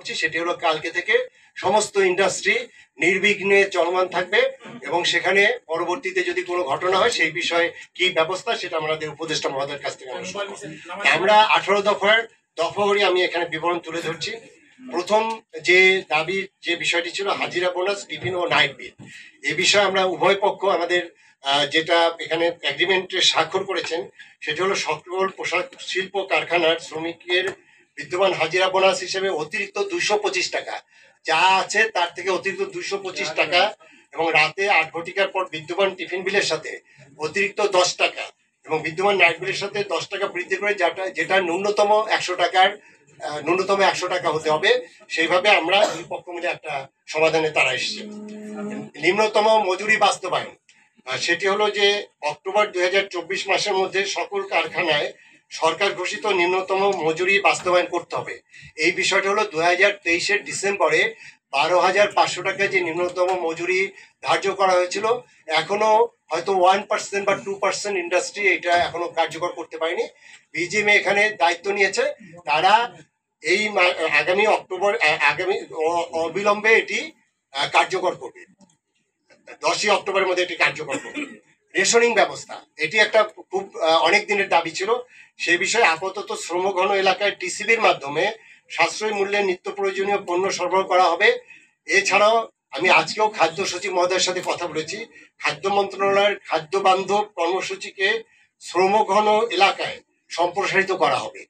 করছি সেটি হলো কালকে থেকে সমস্ত ইন্ডাস্ট্রি নির্বিঘ্নে চলমান থাকবে এবং সেখানে পরবর্তীতে যদি কোনো ঘটনা হয় সেই বিষয়ে কি ব্যবস্থা সেটা আমাদের উপদেষ্টা মহোদয়ের কাছ থেকে আমরা 18 দফাহরি আমি এখানে বিবরণ তুলে ধরছি। প্রথম যে দাবির যে বিষয়টি ছিল হাজিরা বোনাস, টিফিন ও নাইট বিল, এই বিষয়ে আমরা উভয় পক্ষ আমাদের যেটা এখানে এগ্রিমেন্টে স্বাক্ষর করেছেন সেটি হলো সকল পোশাক শিল্প কারখানার শ্রমিকের বিদ্যমান হাজিরা বোনাস হিসেবে অতিরিক্ত 225 টাকা যা আছে তার থেকে অতিরিক্ত 225 টাকা এবং রাতে 8 ঘটিকার পর বিদ্যমান টিফিন বিলের সাথে অতিরিক্ত 10 টাকা এবং বিদ্যমান নাইট বিলের সাথে 10 টাকা বৃদ্ধি করে যেটা ন্যূনতম 100 টাকা হতে হবে, সেইভাবে আমরা দুই পক্ষ মিলে একটা সমাধানে তারা এসেছে। নিম্নতম মজুরি বাস্তবায়ন, সেটি হলো যে অক্টোবর 2024 মাসের মধ্যে সকল কারখানায় সরকার ঘোষিত নিম্নতম মজুরি বাস্তবায়ন করতে হবে। এই বিষয়টা হলো 2023-এর ডিসেম্বরে 12,500 টাকা যে নিম্নতম মজুরি ধার্য করা হয়েছিল, এখনো হয়তো 1% বা 2% ইন্ডাস্ট্রি এটা এখনো কার্যকর করতে পারেনি। বিজিএমএ এখানে দায়িত্ব নিয়েছে, তারা এই আগামী অবিলম্বে এটি কার্যকর করবে, 10ই অক্টোবরের মধ্যে এটি কার্যকর করবে। রেশনিং ব্যবস্থা, এটি একটা খুব অনেক দিনের দাবি ছিল, সে বিষয়ে আপাতত শ্রমঘন এলাকায় টিসিবির মাধ্যমে সাশ্রয়ী মূল্যে নিত্য প্রয়োজনীয় পণ্য সরবরাহ করা হবে। এছাড়াও আমি আজকেও খাদ্য সচিব মহোদয়ের সাথে কথা বলেছি, খাদ্য মন্ত্রণালয়ের খাদ্য বান্ধব কর্মসূচিকে শ্রমঘন এলাকায় সম্প্রসারিত করা হবে।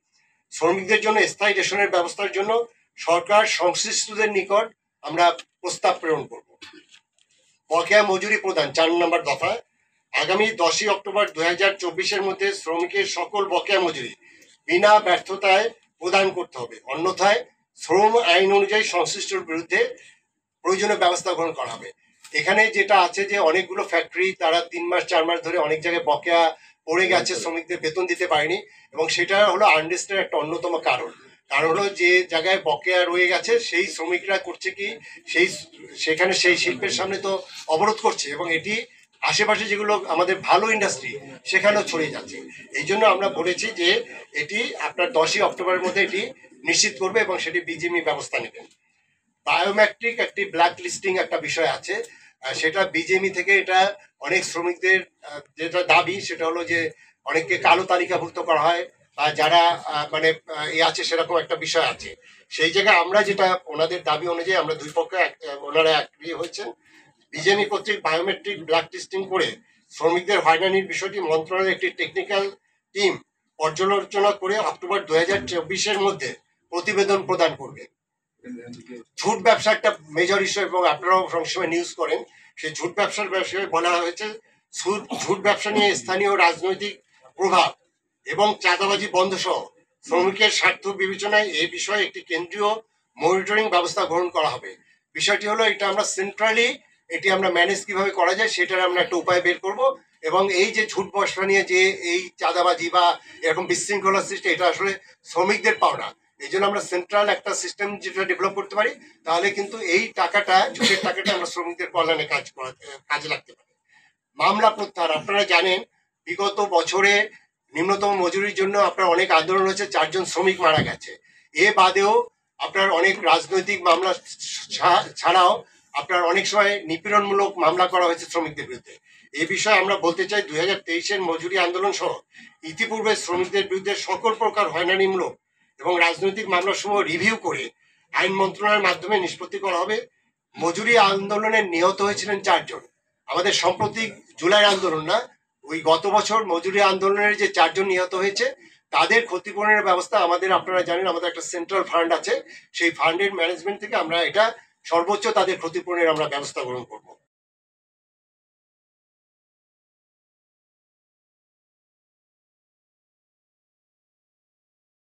শ্রমিকদের জন্য স্থায়ী রেশনের ব্যবস্থার জন্য সরকার সংশ্লিষ্টদের নিকট আমরা প্রস্তাব প্রেরণ করব। বকেয়া মজুরি প্রদান 4 নম্বর দফা, আগামী 10ই অক্টোবর 2024-এর মধ্যে শ্রমিকের সকল বকেয়া মজুরি বিনা ব্যর্থতায় প্রদান করতে হবে, অন্যথায় শ্রম আইন অনুযায়ী সংশ্লিষ্টর বিরুদ্ধে প্রয়োজনীয় ব্যবস্থা গ্রহণ করা হবে। এখানে যেটা আছে যে অনেকগুলো ফ্যাক্টরি তারা 3 মাস 4 মাস ধরে অনেক জায়গায় বকেয়া পড়ে গেছে, শ্রমিকদের বেতন দিতে পারেনি এবং সেটা হলো আনরেস্টের একটা অন্যতম কারণ হলো যে জায়গায় বকেয়া রয়ে গেছে সেই শ্রমিকরা করছে কি সেখানে সেই শিল্পের সামনে তো অবরোধ করছে এবং এটি আশেপাশে যেগুলো আমাদের ভালো ইন্ডাস্ট্রি সেখানেও ছড়িয়ে যাচ্ছে। এই জন্য আমরা বলেছি যে এটি আপনার 10ই অক্টোবরের মধ্যে এটি নিশ্চিত করবে এবং সেটি বিজিএমই ব্যবস্থা নেবেন। বায়োমেট্রিক একটি ব্ল্যাক লিস্টিং একটা বিষয় আছে, সেটা বিজিএমই থেকে এটা অনেক শ্রমিকদের যেটা দাবি সেটা হলো যে অনেককে কালো তালিকাভুক্ত করা হয় বা যারা মানে আছে সেরকম একটা বিষয় আছে। সেই জায়গায় আমরা যেটা ওনাদের দাবি অনুযায়ী আমরা দুই পক্ষে ওনারা এগ্রি হয়েছেন, বিজিএমই কর্তৃক বায়োমেট্রিক ব্ল্যাক লিস্টিং করে শ্রমিকদের হয়রানির বিষয়টি মন্ত্রণালয়ের একটি টেকনিক্যাল টিম পর্যালোচনা করে অক্টোবর 2024-এর মধ্যে প্রতিবেদন প্রদান করবে। ঝুট ব্যবসা একটা মেজর ইস্যু এবং আপনারাও সবসময় নিউজ করেন, সেই ঝুট ব্যবসার বিষয়ে বলা হয়েছে ঝুট ব্যবসা নিয়ে স্থানীয় রাজনৈতিক প্রভাব এবং চাঁদাবাজি বন্ধ সহ শ্রমিকের স্বার্থ বিবেচনায় এই বিষয়ে একটি কেন্দ্রীয় মনিটরিং ব্যবস্থা গ্রহণ করা হবে। বিষয়টি হলো এটা আমরা সেন্ট্রালি এটি আমরা ম্যানেজ কিভাবে করা যায় সেটার আমরা একটা উপায় বের করব এবং এই যে ঝুট ব্যবসা নিয়ে যে এই চাঁদাবাজি বা এরকম বিশৃঙ্খলা সৃষ্টি এটা আসলে শ্রমিকদের পাওনা, এই জন্য আমরা সেন্ট্রাল একটা সিস্টেম যেটা ডেভেলপ করতে পারি তাহলে কিন্তু এই টাকাটা ঝুটের টাকাটা আমরা শ্রমিকদের কল্যাণে কাজে লাগতে পারি। মামলা প্রত্যাহার, আপনারা জানেন বিগত বছরে নিম্নতম মজুরির জন্য আপনার অনেক আন্দোলন হয়েছে, 4 জন শ্রমিক মারা গেছে। এ বাদেও আপনার অনেক রাজনৈতিক মামলা ছাড়াও আপনার অনেক সময় নিপীড়নমূলক মামলা করা হয়েছে শ্রমিকদের বিরুদ্ধে। এই বিষয়ে আমরা বলতে চাই 2023-এর মজুরি আন্দোলন সহ ইতিপূর্বে শ্রমিকদের বিরুদ্ধে সকল প্রকার হয়রানিমূলক এবং রাজনৈতিক মামলাসমূহ রিভিউ করে আইন মন্ত্রণালয়ের মাধ্যমে নিষ্পত্তি করা হবে। মজুরি আন্দোলনে নিহত হয়েছিলেন 4 জন, আমাদের সাম্প্রতিক জুলাই আন্দোলন না, ওই গত বছর মজুরি আন্দোলনের যে 4 জন নিহত হয়েছে তাদের ক্ষতিপূরণের ব্যবস্থা আমাদের, আপনারা জানেন আমাদের একটা সেন্ট্রাল ফান্ড আছে, সেই ফান্ডের ম্যানেজমেন্ট থেকে আমরা এটা সর্বোচ্চ তাদের ক্ষতিপূরণের আমরা ব্যবস্থা গ্রহণ করবো।